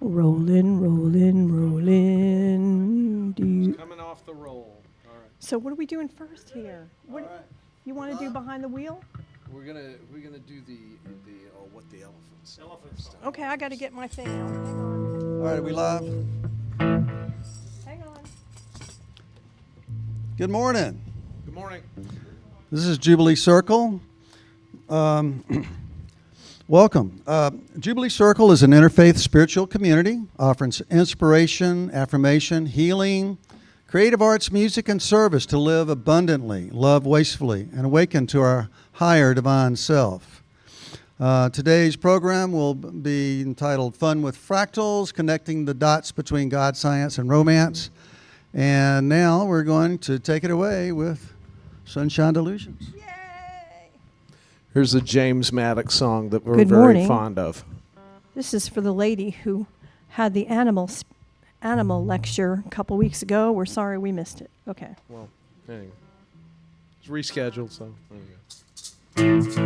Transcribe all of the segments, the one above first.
Rolling, rolling, rolling. Coming off the roll. All right. So what are we doing first here? What All right. you want to do behind the wheel? We're gonna do the what the elephants. Elephants. Okay, I got to get my thing out. Hang on. All right, are we live? Hang on. Good morning. Good morning. This is Jubilee Circle. Welcome. Jubilee Circle is an interfaith spiritual community offering inspiration, affirmation, healing, creative arts, music, and service to live abundantly, love wastefully, and awaken to our higher divine self. Today's program will be entitled Fun with Fractals, connecting the dots between God, science, and romance. And now we're going to take it away with Sunshine Delusions. Yay! Here's a James Maddox song that we're Good very morning. fond of. This is for the lady who had the animal lecture a couple weeks ago. We're sorry we missed it. Okay. Well, anyway. It's rescheduled, so there you go.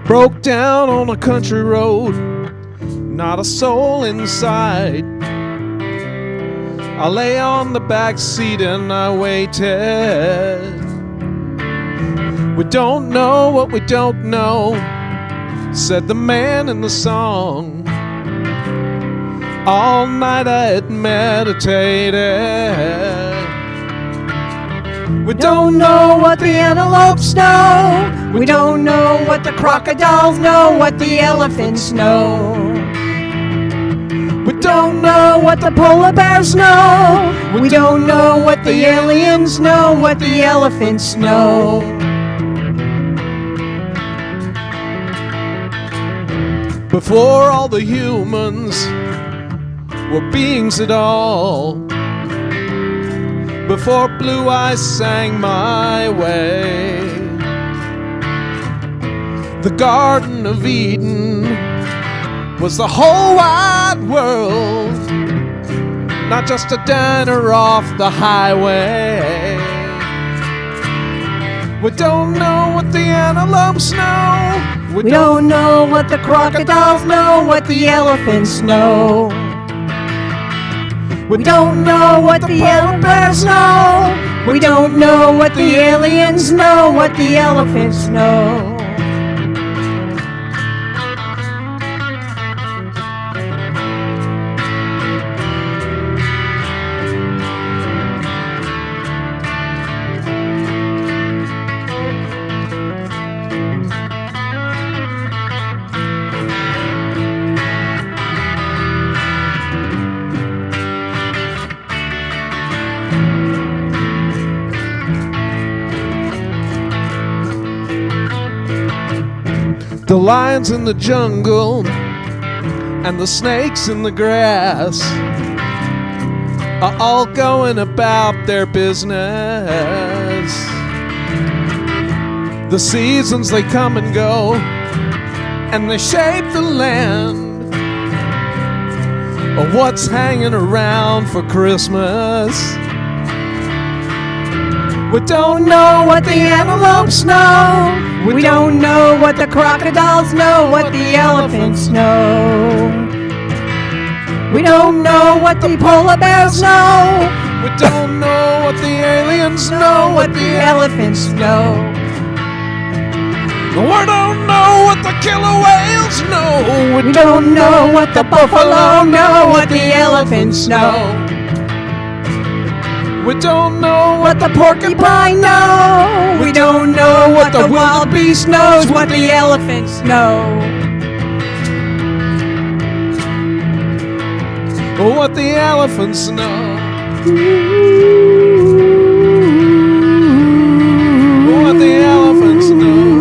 Broke down on a country road, not a soul inside. I lay on the back seat and I waited. We don't know what we don't know, said the man in the song. All night I had meditated. We don't know what the antelopes know. We don't know what the crocodiles know, what the elephants know. We don't know what the polar bears know. We don't know what the aliens know, what the elephants know. Before all the humans were beings at all, before blue eyes sang my way, the Garden of Eden was the whole wide world, not just a diner off the highway. We don't know what the antelopes know. We don't know what the crocodiles know, what the elephants know. We don't know what the polar bears know. We don't know what the aliens know, what the elephants know. The lions in the jungle and the snakes in the grass are all going about their business. The seasons, they come and go, and they shape the land of what's hanging around for Christmas. We don't know what the antelopes know. We don't know what the crocodiles know, what the elephants know. We don't know what the polar bears know. We don't know what the aliens know, what the elephants know. We don't know what the killer whales know. We don't know what the buffalo know, what the elephants know. We don't know what the porcupine know. We don't know what the wild beast knows, what the elephants know. What the elephants know. What the elephants know.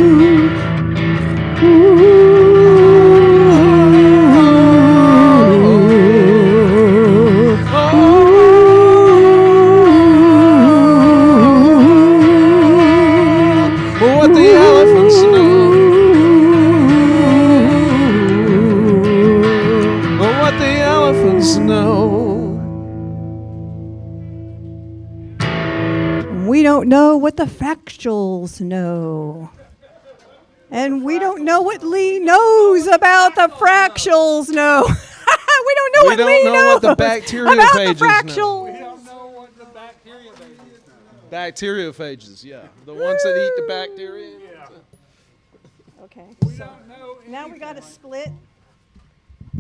we don't know what the Fractals know. And we don't know what Lee knows about the Fractals know. We don't know We what don't Lee know knows what the bacteria about pages the know. Fractals. We don't know what the bacteriophages, yeah. The ones that eat the bacteria. Okay, so now we got to split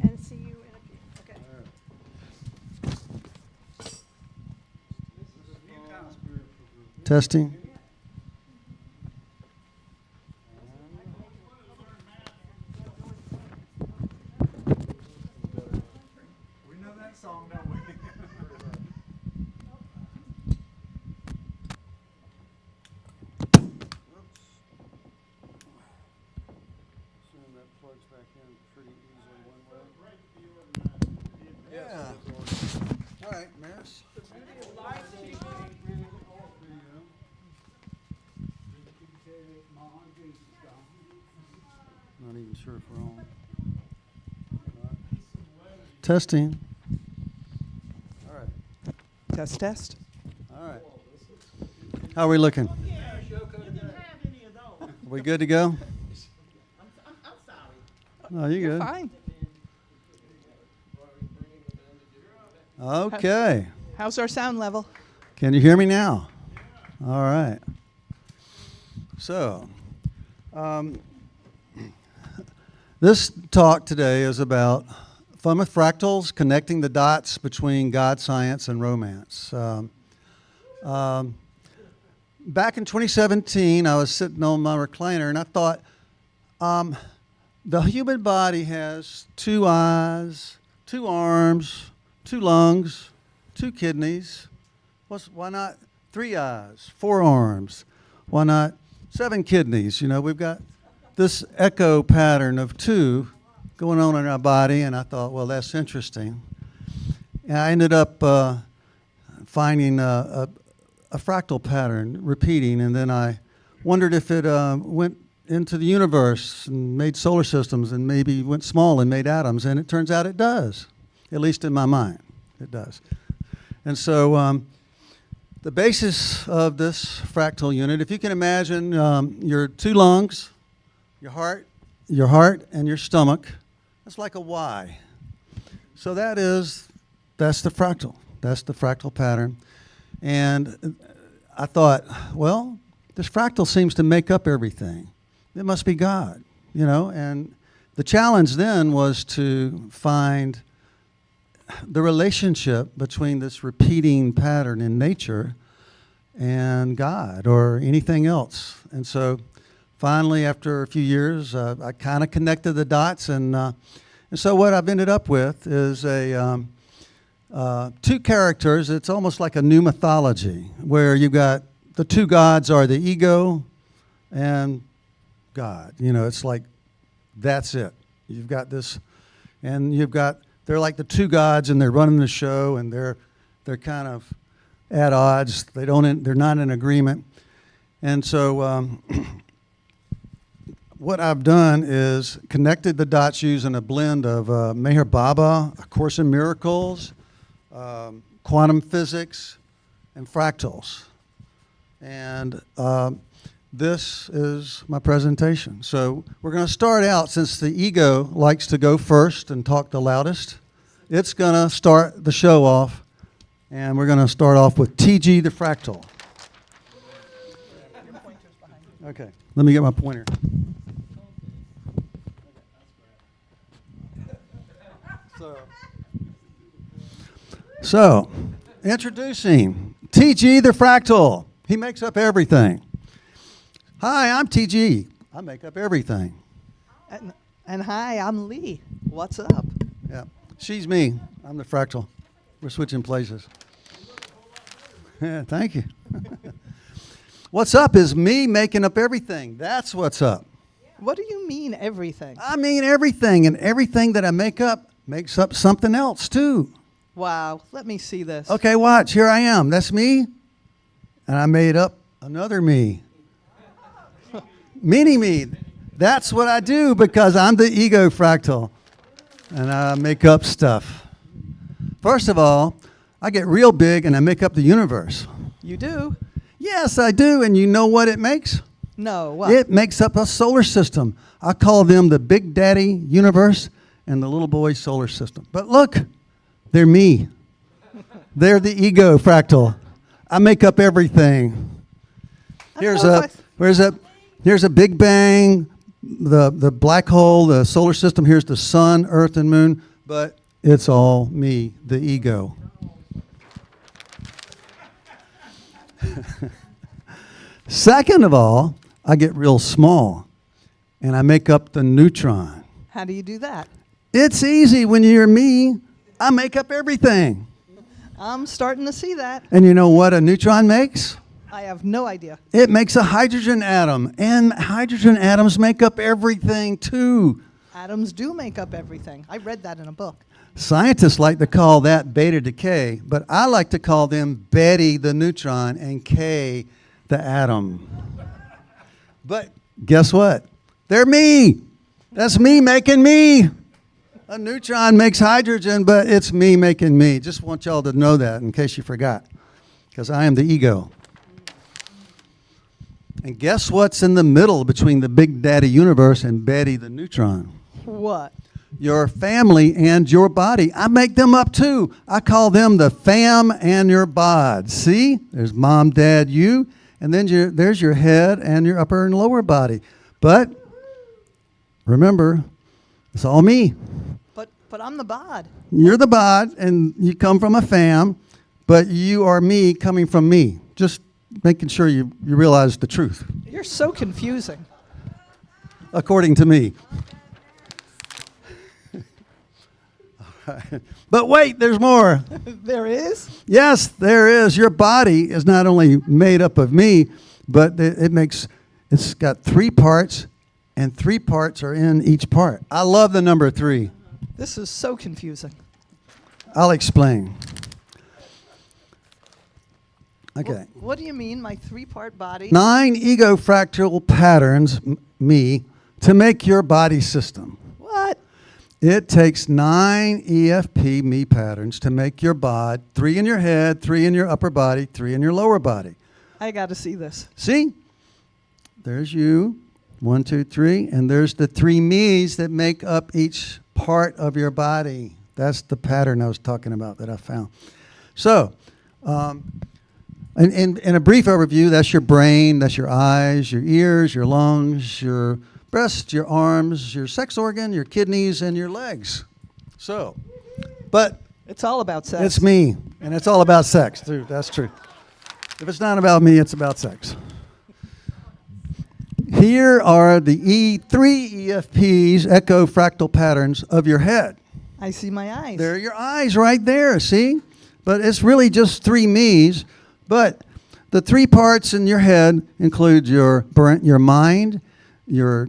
and see you in a few. Okay. Testing. We know that song, don't we? Yeah. All right, Maris. Not even sure if we're on. Testing. All right. Test, test. All right. How are we looking? We good to go? I'm sorry. Oh, you good? Fine. Okay. How's our sound level? Can you hear me now? All right. So, this talk today is about fun with fractals, connecting the dots between God, science, and romance. Back in 2017, I was sitting on my recliner and I thought, the human body has 2 eyes, 2 arms, 2 lungs, 2 kidneys. Why not 3 eyes, 4 arms? Why not 7 kidneys? You know, we've got this echo pattern of 2 going on in our body, and I thought, well, that's interesting. And I ended up finding a fractal pattern repeating, and then I wondered if it went into the universe and made solar systems and maybe went small and made atoms, and it turns out it does, at least in my mind, it does. And so the basis of this fractal unit, if you can imagine your 2 lungs, your heart, and your stomach, that's like a Y. So that's the fractal. That's the fractal pattern. And I thought, well, this fractal seems to make up everything. It must be God, you know. And the challenge then was to find the relationship between this repeating pattern in nature and God or anything else. And so finally, after a few years, I kind of connected the dots. And so what I've ended up with is 2 characters. It's almost like a new mythology where you've got the 2 gods are the ego and God. You know, it's like that's it. You've got this, and they're like the 2 gods, and they're running the show, and they're kind of at odds. They're not in agreement. And so what I've done is connected the dots using a blend of Meher Baba, A Course in Miracles, quantum physics, and fractals. And this is my presentation. So we're going to start out, since the ego likes to go first and talk the loudest, it's going to start the show off, and we're going to start off with TG the fractal. Okay, let me get my pointer. So, introducing TG the fractal. He makes up everything. Hi, I'm TG. I make up everything. And hi, I'm Lee. What's up? Yeah, she's me. I'm the fractal. We're switching places. Yeah, thank you. What's up is me making up everything. That's what's up. What do you mean everything? I mean everything, and everything that I make up makes up something else too. Wow, let me see this. Okay, watch. Here I am. That's me. And I made up another me. Mini me. That's what I do because I'm the ego fractal. And I make up stuff. First of all, I get real big and I make up the universe. You do? Yes, I do. And you know what it makes? No, what? It makes up a solar system. I call them the Big Daddy universe and the little boy solar system. But look, they're me. They're the ego fractal. I make up everything. Here's a Big Bang, the black hole, the solar system. Here's the sun, earth, and moon. But it's all me, the ego. Second of all, I get real small, and I make up the neutron. How do you do that? It's easy when you're me. I make up everything. I'm starting to see that. And you know what a neutron makes? I have no idea. It makes a hydrogen atom, and hydrogen atoms make up everything too. Atoms do make up everything. I read that in a book. Scientists like to call that beta decay, but I like to call them Betty the neutron and K the atom. But guess what? They're me. That's me making me. A neutron makes hydrogen, but it's me making me. Just want y'all to know that in case you forgot, because I am the ego. And guess what's in the middle between the Big Daddy universe and Betty the neutron? What? Your family and your body. I make them up too. I call them the fam and your bod. See? There's mom, dad, you, and then there's your head and your upper and lower body. But remember, it's all me. But I'm the bod. You're the bod, and you come from a fam, but you are me coming from me. Just making sure you realize the truth, You're so confusing. according to me. But wait, there's more. There is? Yes, there is. Your body is not only made up of me, but it's got 3 parts, and 3 parts are in each part. I love the number 3. This is so confusing. I'll explain. Okay. What do you mean, my 3-part body? 9 ego fractal patterns, me, to make your body system. What? It takes 9 EFP me patterns to make your bod, 3 in your head, 3 in your upper body, 3 in your lower body. I got to see this. See? There's you, 1, 2, 3, and there's the 3 me's that make up each part of your body. That's the pattern I was talking about that I found. So, in a brief overview, that's your brain, that's your eyes, your ears, your lungs, your breast, your arms, your sex organ, your kidneys, and your legs. So, but It's all about sex. it's me, and it's all about sex, too. That's true. If it's not about me, it's about sex. Here are the 3 EFPs, echo fractal patterns, of your head. I see my eyes. There are your eyes right there, see? But it's really just 3 me's. But the 3 parts in your head include your mind, your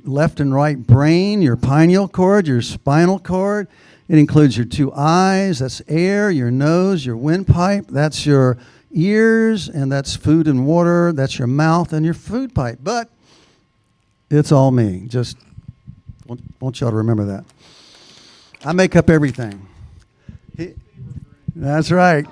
left and right brain, your pineal cord, your spinal cord. It includes your 2 eyes, that's air, your nose, your windpipe, that's your ears, and that's food and water, that's your mouth and your food pipe. But it's all me. Just want y'all to remember that. I make up everything. That's right.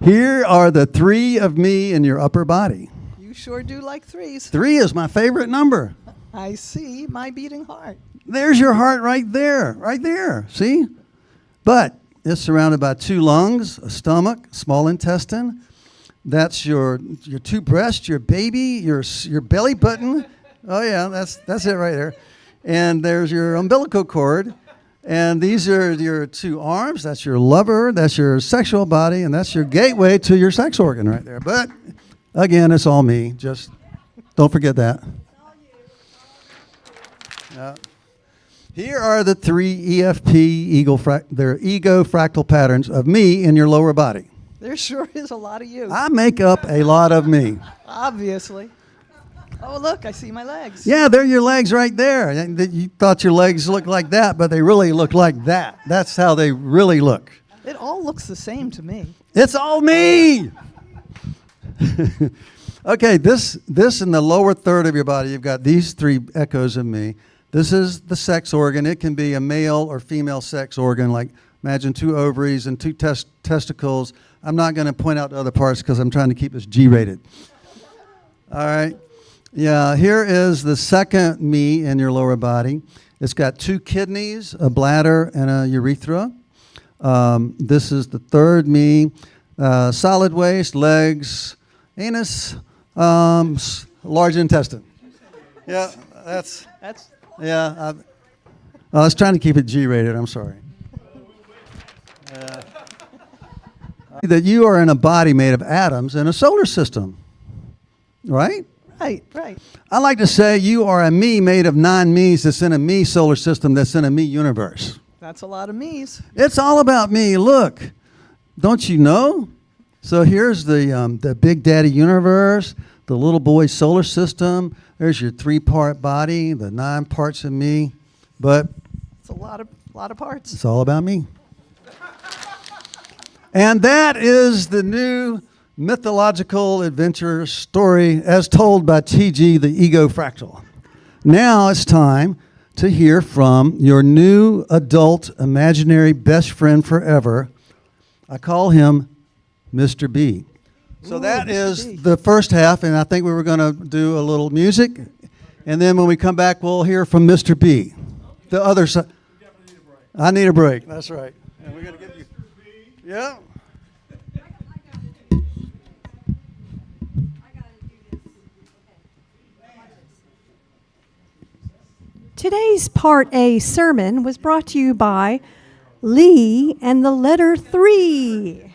Here are the 3 of me in your upper body. You sure do like 3s. 3 is my favorite number. I see my beating heart. There's your heart right there, see? But it's surrounded by 2 lungs, a stomach, small intestine. That's your 2 breasts, your baby, your belly button. Oh yeah, that's it right there. And there's your umbilical cord. And these are your 2 arms. That's your lover. That's your sexual body. And that's your gateway to your sex organ right there. But again, it's all me. Just don't forget that. Here are the 3 EFP ego fractal patterns of me in your lower body. There sure is a lot of you. I make up a lot of me. Obviously. Oh, look, I see my legs. Yeah, they're your legs right there. You thought your legs looked like that, but they really look like that. That's how they really look. It all looks the same to me. It's all me. Okay, this in the lower third of your body, you've got these 3 echoes of me. This is the sex organ. It can be a male or female sex organ, like imagine 2 ovaries and 2 testicles. I'm not going to point out the other parts because I'm trying to keep this G-rated. All right. Yeah, here is the second me in your lower body. It's got 2 kidneys, a bladder, and a urethra. This is the third me. Solid waste, legs, anus, large intestine. Yeah, that's yeah. I was trying to keep it G-rated. I'm sorry. That you are in a body made of atoms in a solar system, right? Right. I like to say you are a me made of 9 me's that's in a me solar system that's in a me universe. That's a lot of me's. It's all about me. Look, don't you know? So here's the Big Daddy universe, the little boy solar system. There's your 3-part body, the 9 parts of me. But It's a lot of parts. it's all about me. And that is the new mythological adventure story as told by T.G. the Ego Fractal. Now it's time to hear from your new adult imaginary best friend forever. I call him Mr. B. So that Mr. is B. the first half, and I think we were going to do a little music. And then when we come back, we'll hear from Mr. B. The other side. I need a break. That's right. And we're going to give you. Yeah. Today's Part A sermon was brought to you by Lee and the letter 3.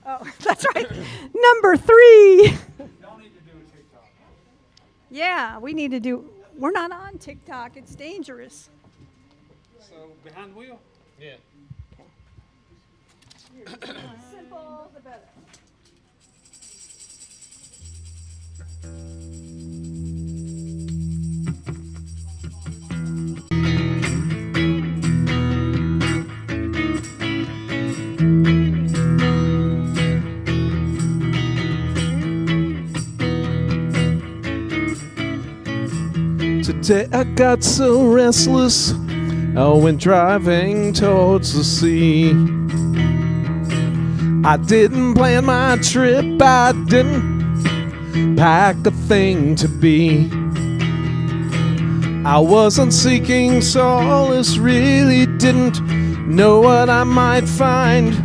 Oh, that's right. Number 3. Yeah, we need to do. We're not on TikTok. It's dangerous. So behind wheel? Yeah. Simple, the better. Today I got so restless, I went driving towards the sea. I didn't plan my trip, I didn't pack a thing to be. I wasn't seeking solace, really didn't know what I might find.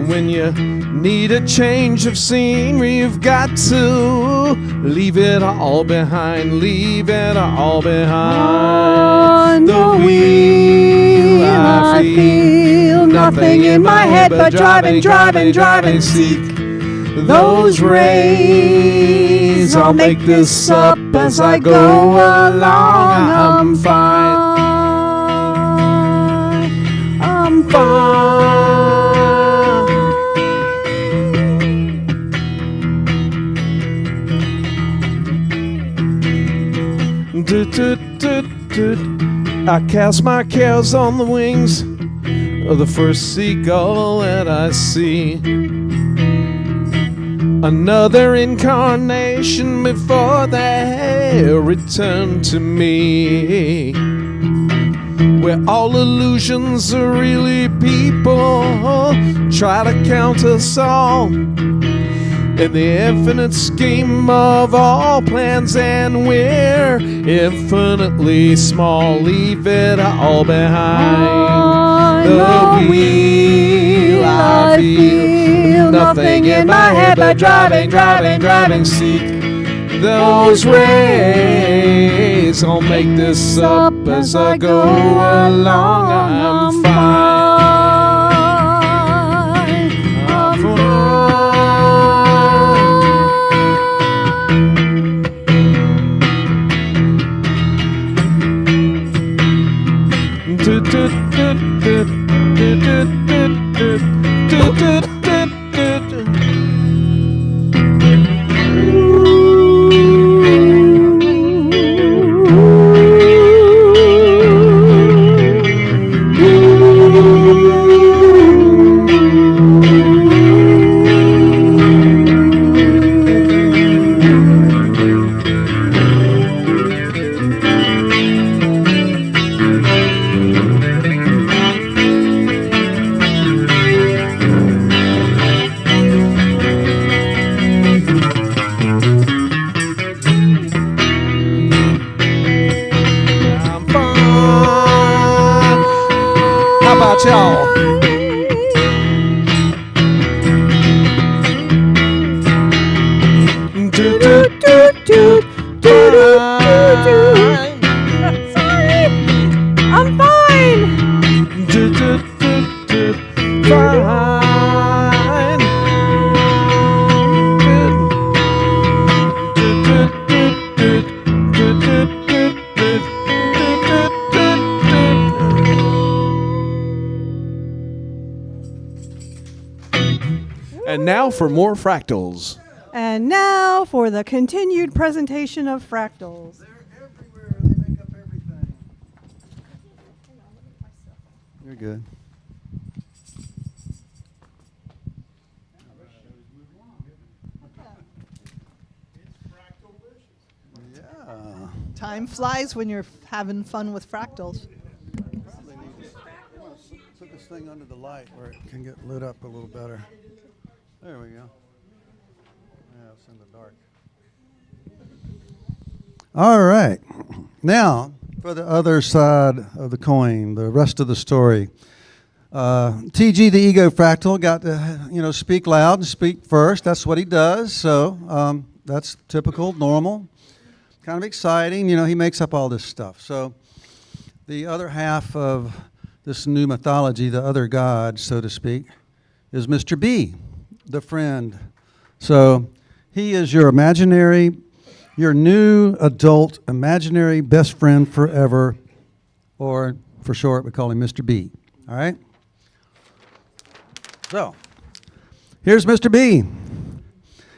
When you need a change of scenery, you've got to leave it all behind, leave it all behind. On the wheel I feel nothing in my head but driving, seek those rays. I'll make this up as I go along. I'm fine. I'm fine. I cast my cares on the wings of the first seagull that I see. Another incarnation before they return to me, where all illusions are really people try to count us all in the infinite scheme of all plans, and we're infinitely small. Leave it all behind. On the wheel I feel nothing in my head but driving, seek those rays. I'll make this up as I go along. I'm fine. I'm fine. about y'all? Do, do, do, do, fine. Sorry. I'm fine. Do, do, do, do, fine. Good. Do, do, do, do, do, do, do, do, do, do, do. And now for more fractals. And now for the continued presentation of fractals. They're everywhere. They make up everything. You're good. Yeah. Time flies when you're having fun with fractals. Probably need to put this thing under the light where it can get lit up a little better. There we go. Yeah, it's in the dark. All right. Now, for the other side of the coin, the rest of the story. TG, the ego fractal, got to speak loud and speak first. That's what he does. So that's typical, normal, kind of exciting. He makes up all this stuff. So the other half of this new mythology, the other god, so to speak, is Mr. B, the friend. So he is your new adult imaginary best friend forever, or for short, we call him Mr. B. All right? So, here's Mr. B.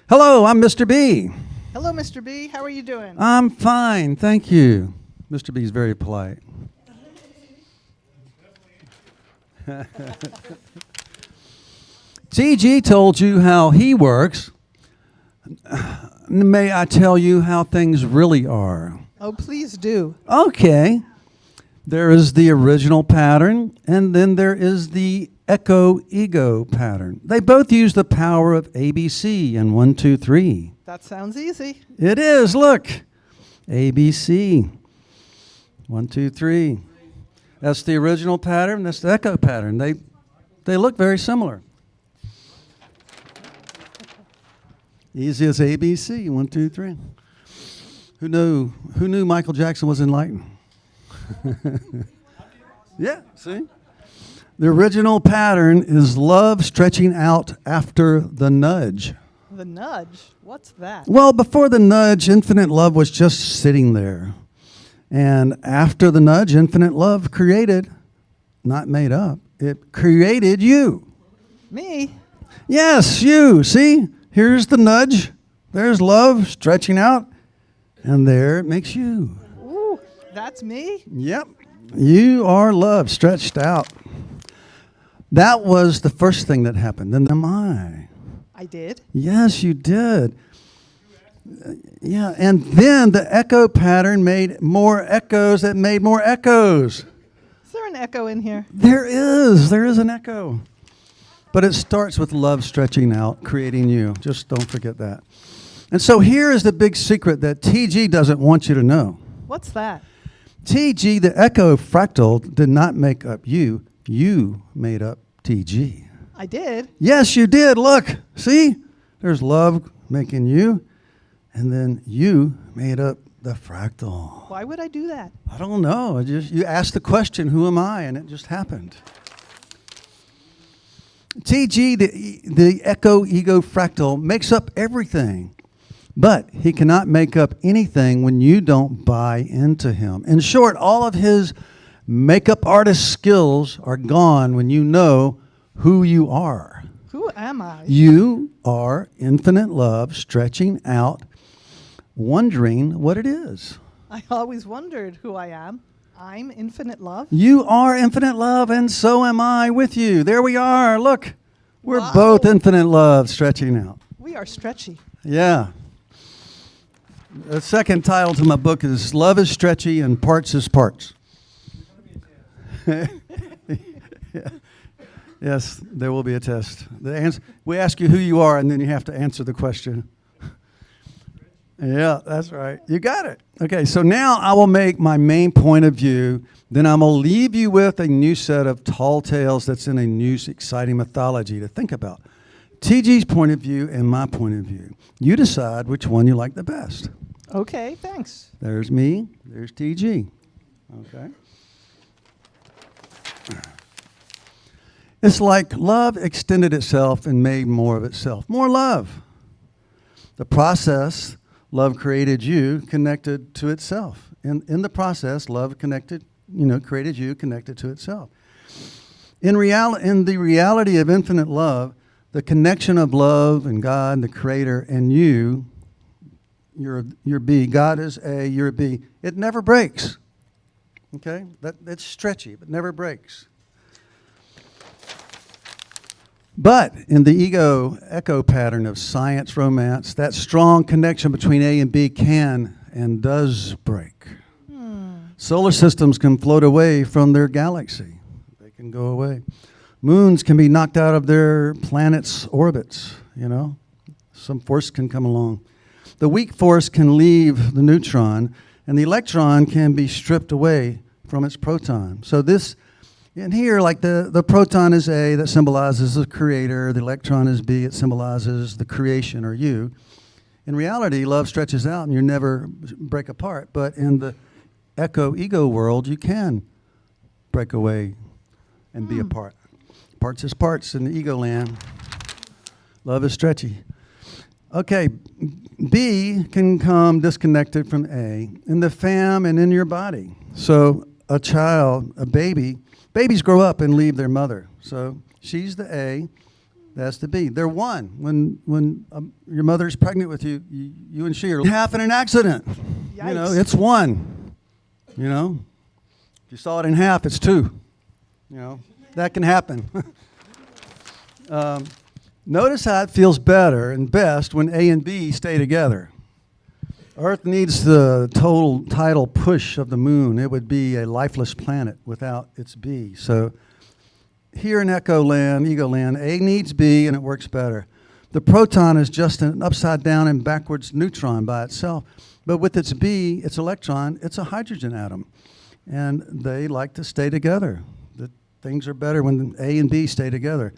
Hello, I'm Mr. B. Hello, Mr. B. How are you doing? I'm fine, thank you. Mr. B is very polite. TG told you how he works. May I tell you how things really are? Oh, please do. Okay. There is the original pattern, and then there is the echo-ego pattern. They both use the power of ABC and 1, 2, 3. That sounds easy. It is, look. ABC. 1, 2, 3. That's the original pattern, that's the echo pattern. They look very similar. Easy as ABC, 1, 2, 3. Who knew Michael Jackson was enlightened? Yeah, see? The original pattern is love stretching out after the nudge. The nudge? What's that? Well, before the nudge, infinite love was just sitting there. And after the nudge, infinite love created, not made up, it created you. Me? Yes, you. See? Here's the nudge. There's love stretching out. And there it makes you. Ooh, that's me? Yep. You are love stretched out. That was the first thing that happened. Then am I. I did? Yes, you did. Yeah, and then the echo pattern made more echoes that made more echoes. Is there an echo in here? There is an echo. But it starts with love stretching out, creating you. Just don't forget that. And so here is the big secret that TG doesn't want you to know. What's that? TG, the echo fractal, did not make up you. You made up TG. I did? Yes, you did. Look. See? There's love making you. And then you made up the fractal. Why would I do that? I don't know. You asked the question, who am I? And it just happened. TG, the echo-ego fractal, makes up everything. But he cannot make up anything when you don't buy into him. In short, all of his makeup artist skills are gone when you know who you are. Who am I? You are infinite love stretching out, wondering what it is. I always wondered who I am. I'm infinite love. You are infinite love, and so am I with you. There we are. Look, we're Wow. both infinite love stretching out. We are stretchy. Yeah. The second title to my book is Love is Stretchy and Parts is Parts. Yeah. Yes, there will be a test. We ask you who you are, and then you have to answer the question. Yeah, that's right. You got it. Okay, so now I will make my main point of view. Then I'm going to leave you with a new set of tall tales that's in a new exciting mythology to think about. TG's point of view and my point of view. You decide which one you like the best. Okay, thanks. There's me. There's TG. Okay. It's like love extended itself and made more of itself. More love. The process, love created you, connected to itself. In the process, love created you, connected to itself. In the reality of infinite love, the connection of love and God, the Creator, and you, you're B. God is A, you're B. It never breaks. Okay? It's stretchy, but never breaks. But in the ego echo pattern of science romance, that strong connection between A and B can and does break. Solar systems can float away from their galaxy. They can go away. Moons can be knocked out of their planets' orbits, Some force can come along. The weak force can leave the neutron, and the electron can be stripped away from its proton. So this, in here, like the proton is A, that symbolizes the creator. The electron is B, it symbolizes the creation, or you. In reality, love stretches out, and you never break apart. But in the echo-ego world, you can break away and be apart. Parts is parts in the ego land. Love is stretchy. Okay, B can come disconnected from A in the fam and in your body. So a child, a babies grow up and leave their mother. So she's the A, that's the B. They're one. When your mother's pregnant with you, you and she are half in an accident. Yikes. It's one. If you saw it in half, it's two. That can happen. Notice how it feels better and best when A and B stay together. Earth needs the total tidal push of the moon. It would be a lifeless planet without its B. So here in echo land, ego land, A needs B and it works better. The proton is just an upside down and backwards neutron by itself. But with its B, its electron, it's a hydrogen atom. And they like to stay together. Things are better when A and B stay together.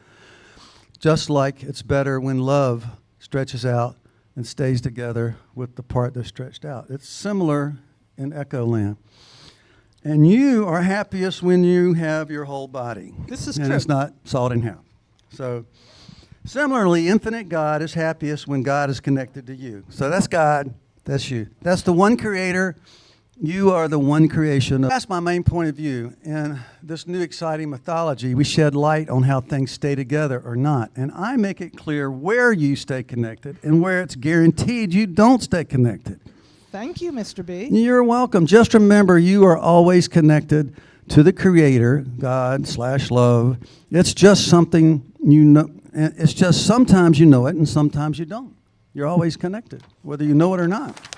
Just like it's better when love stretches out and stays together with the part that's stretched out. It's similar in echo land. And you are happiest when you have your whole body. This is and true. It's not sawed in half. So similarly, infinite God is happiest when God is connected to you. So that's God, that's you. That's the one creator. You are the one creation. That's my main point of view. In this new exciting mythology, we shed light on how things stay together or not. And I make it clear where you stay connected and where it's guaranteed you don't stay connected. Thank you, Mr. B. You're welcome. Just remember, you are always connected to the Creator, God/love. It's just something you know. It's just sometimes you know it and sometimes you don't. You're always connected, whether you know it or not.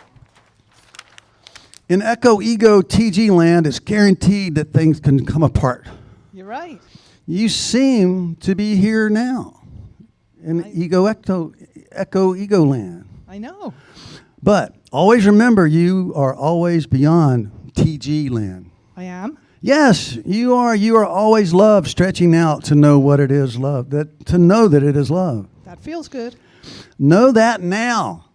In Echo Ego TG land, it's guaranteed that things can come apart. You're right. You seem to be here now in Echo Ego land. I know. But always remember, you are always beyond TG land. I am. Yes, you are. You are always love, stretching out to know what it is love, to know that it is love. That feels good. Know that now.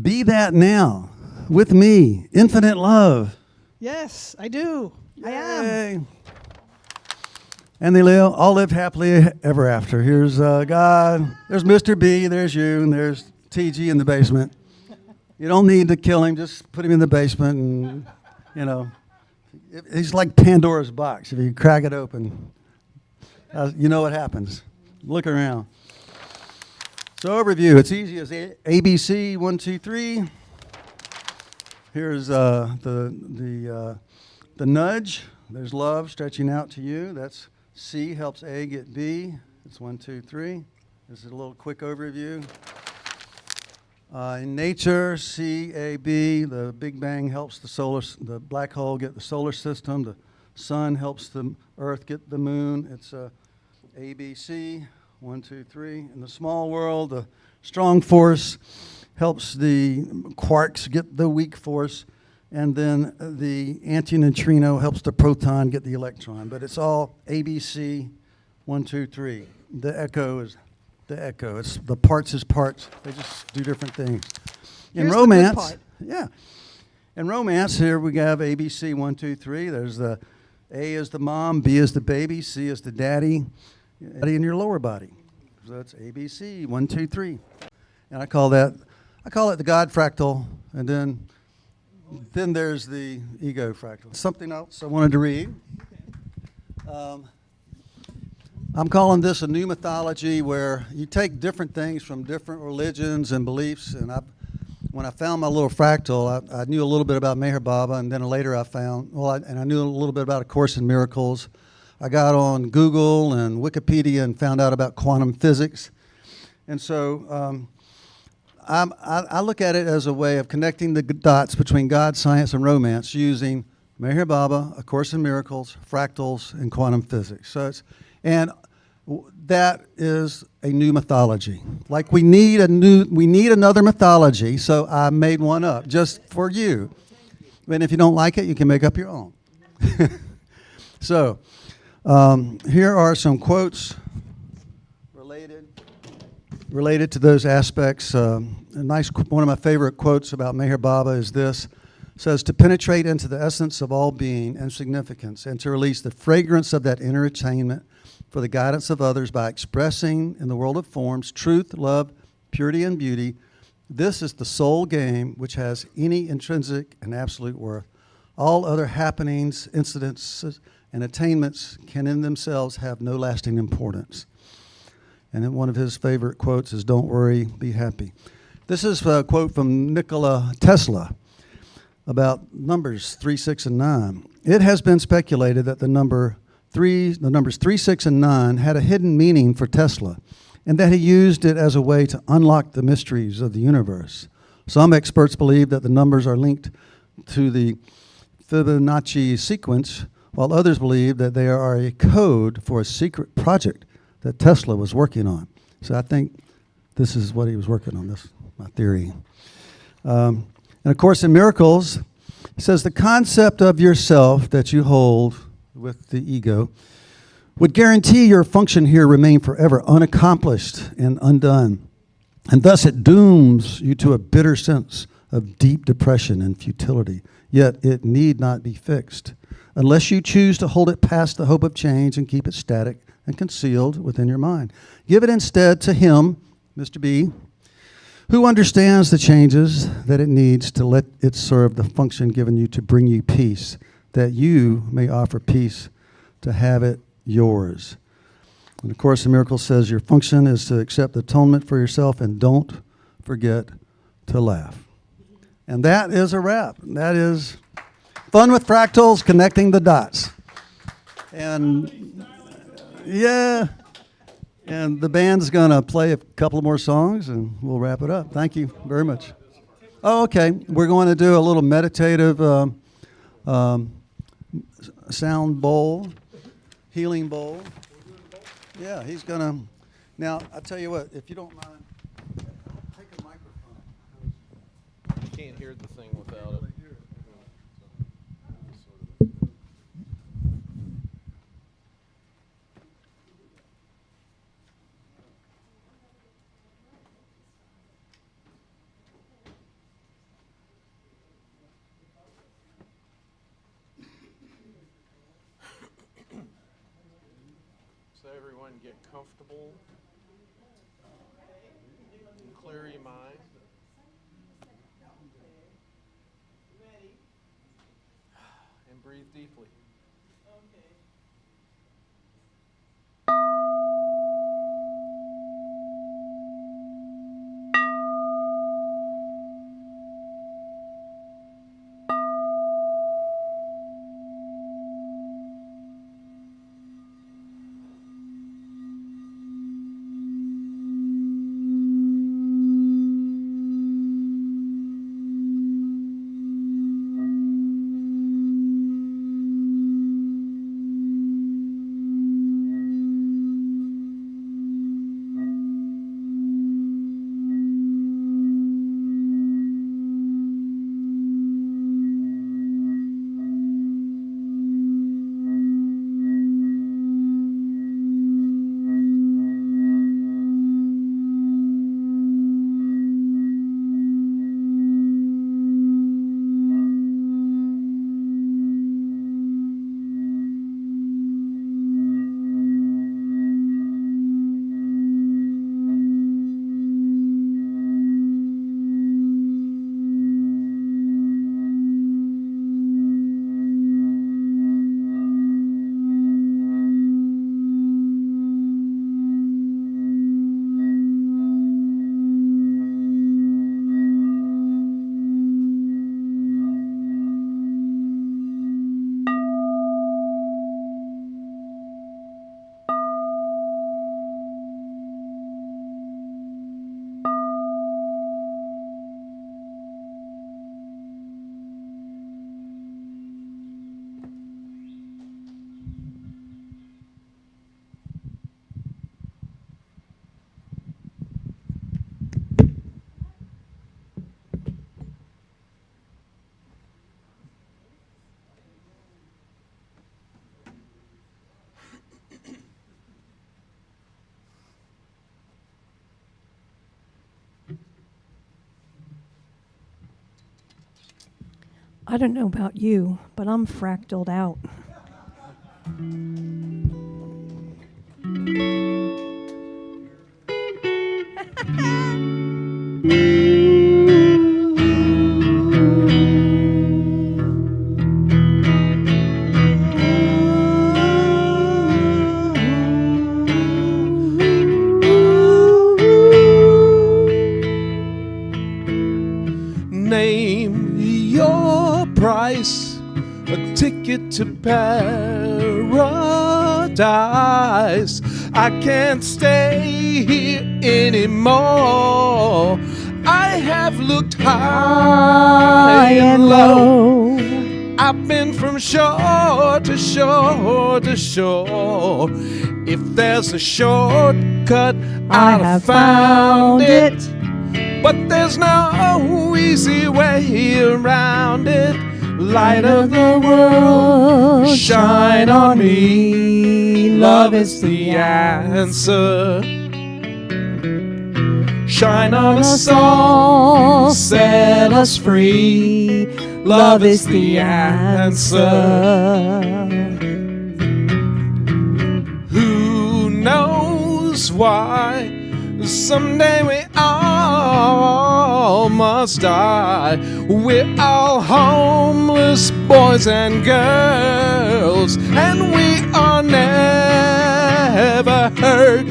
Be that now. With me, infinite love. Yes, I do. I am. Yay. And they all live happily ever after. Here's God. There's Mr. B. There's you. And there's TG in the basement. You don't need to kill him. Just put him in the basement and, he's like Pandora's box. If you crack it open, you know what happens. Look around. So overview. It's easy as ABC, 1, 2, 3. Here's the nudge. There's love stretching out to you. That's C helps A get B. It's 1, 2, 3. This is a little quick overview. In nature, C, A, B. The Big Bang helps the black hole get the solar system. The sun helps the Earth get the moon. It's A, B, C. 1, 2, 3. In the small world, the strong force helps the quarks get the weak force, and then the antineutrino helps the proton get the electron. But it's all ABC, 1, 2, 3. The echo is the echo. It's the parts is parts. They just do different things. In Here's the good romance, part. yeah. In romance, here we have ABC, 1, 2, 3. There's the A is the mom, B is the baby, C is the daddy in your lower body. So that's ABC, 1, 2, 3. And I call it the God fractal, and then there's the ego fractal. Something else I wanted to read. I'm calling this a new mythology where you take different things from different religions and beliefs. And when I found my little fractal, I knew a little bit about Meher Baba, and then later I found, I knew a little bit about A Course in Miracles. I got on Google and Wikipedia and found out about quantum physics. And so I look at it as a way of connecting the dots between God, science, and romance using Meher Baba, A Course in Miracles, fractals, and quantum physics. That is a new mythology. Like we need another mythology, so I made one up just for you. And if you don't like it, you can make up your own. So here are some quotes related to those aspects. One of my favorite quotes about Meher Baba is this. It says, to penetrate into the essence of all being and significance and to release the fragrance of that inner attainment for the guidance of others by expressing in the world of forms truth, love, purity, and beauty. This is the sole game which has any intrinsic and absolute worth. All other happenings, incidents, and attainments can in themselves have no lasting importance. And then one of his favorite quotes is, don't worry, be happy. This is a quote from Nikola Tesla about numbers 3, 6, and 9. It has been speculated that the numbers 3, 6, and 9 had a hidden meaning for Tesla, and that he used it as a way to unlock the mysteries of the universe. Some experts believe that the numbers are linked to the Fibonacci sequence, while others believe that they are a code for a secret project that Tesla was working on. So I think this is what he was working on, this my theory. And of course, in Miracles, it says the concept of yourself that you hold with the ego would guarantee your function here remain forever unaccomplished and undone. And thus it dooms you to a bitter sense of deep depression and futility. Yet it need not be fixed unless you choose to hold it past the hope of change and keep it static and concealed within your mind. Give it instead to him, Mr. B, who understands the changes that it needs to let it serve the function given you to bring you peace, that you may offer peace to have it yours. And of course, the miracle says your function is to accept atonement for yourself and don't forget to laugh. And that is a wrap. That is Fun with Fractals, connecting the dots. And yeah, and the band's going to play a couple more songs and we'll wrap it up. Thank you very much. Oh, okay. We're going to do a little meditative sound bowl, healing bowl. Yeah, he's going to. Now, I'll tell you what, if you don't mind, take a microphone. You can't hear the thing without it. So everyone get comfortable and clear your mind. And breathe deeply. I don't know about you, but I'm fractaled out. Name your price, a ticket to paradise. I can't stay here anymore. I have looked high and low. I've been from shore to shore to shore. If there's a shortcut, I'd have found it. But there's no easy way around it. Light of the world, shine on me. Love is the answer. Shine on us all, set us free. Love is the answer. Who knows why? Someday we all must die. We're all homeless boys and girls, and we are never heard.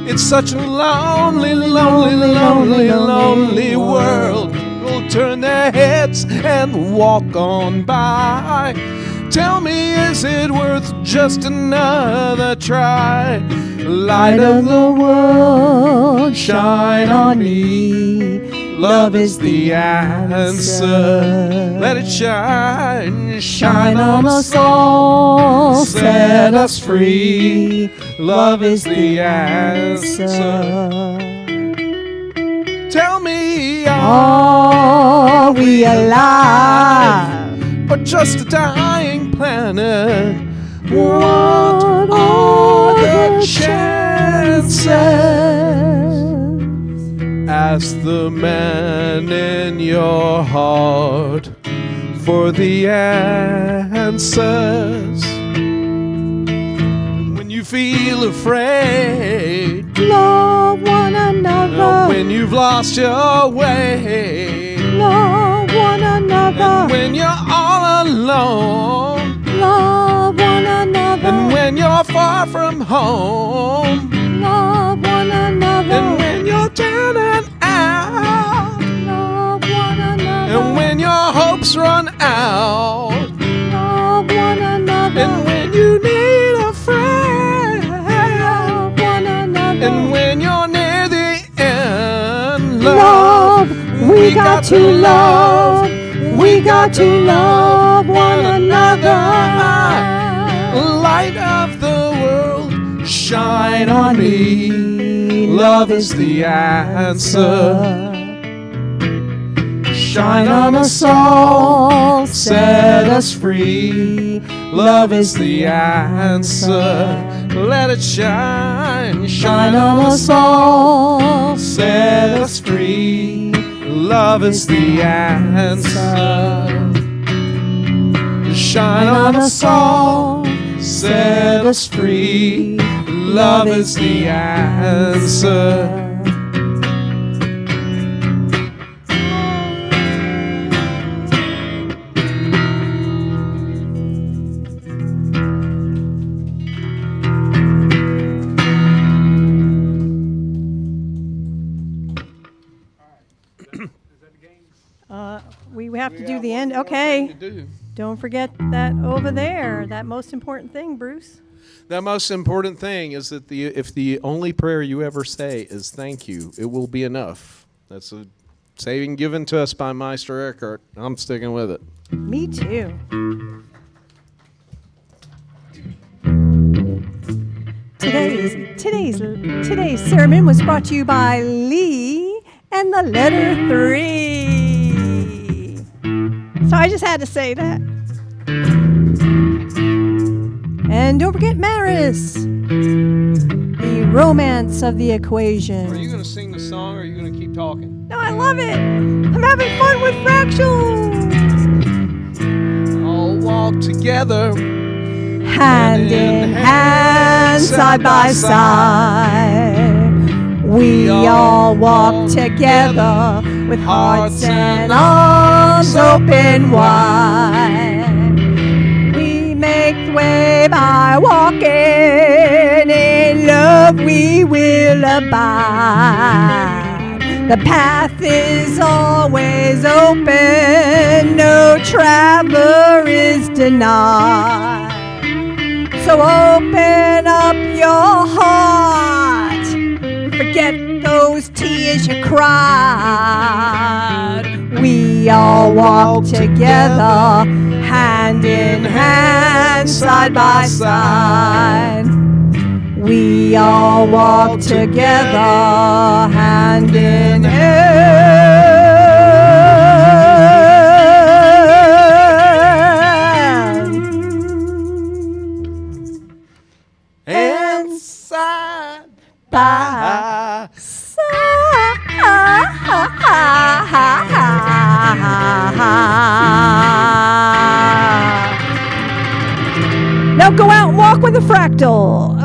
It's such a lonely, lonely, lonely, lonely world. We'll turn their heads and walk on by. Tell me, is it worth just another try? Light of the world, shine on me. Love is the answer. Let it shine, shine on us all. Set us free. Love is the answer. Tell me, Are we alive? or just a dying planet? What are the chances? Ask the man in your heart for the answers. When you feel afraid, Love one another. when you've lost your way, Love one another. and when you're all alone, Love one another. and when you're far from home, Love one another. and when you're down and out, Love one another. and when your hopes run out, Love one another. and when you need a friend, Love one another. and when you're near the end, Love, we got to love. We got to love one another. Light of the world, shine on me. Love is the answer. Shine on us all, set us free. Love is the answer. Let it shine, shine on us all, set us free. Love is the answer. Shine on us all, set us free. Love is the answer. We have to do the end. Okay. Don't forget that over there, that most important thing, Bruce. The most important thing is that if the only prayer you ever say is thank you, it will be enough. That's a saying given to us by Meister Eckhart. I'm sticking with it. Me too. Today's sermon was brought to you by Lee and the letter 3. So I just had to say that. And don't forget Maris, the romance of the equation. Are you going to sing the song or are you going to keep talking? No, I love it. I'm having fun with fractals. walk together, hand in hand, side by side. We all walk together with hearts and arms open wide. We make way by walking, in love we will abide. The path is always open, no traveler is denied. So open up your heart, forget those tears you cried. We all walk together, hand in hand, side by side. We all walk together, hand in hand. and side By by Now go out and walk with a fractal.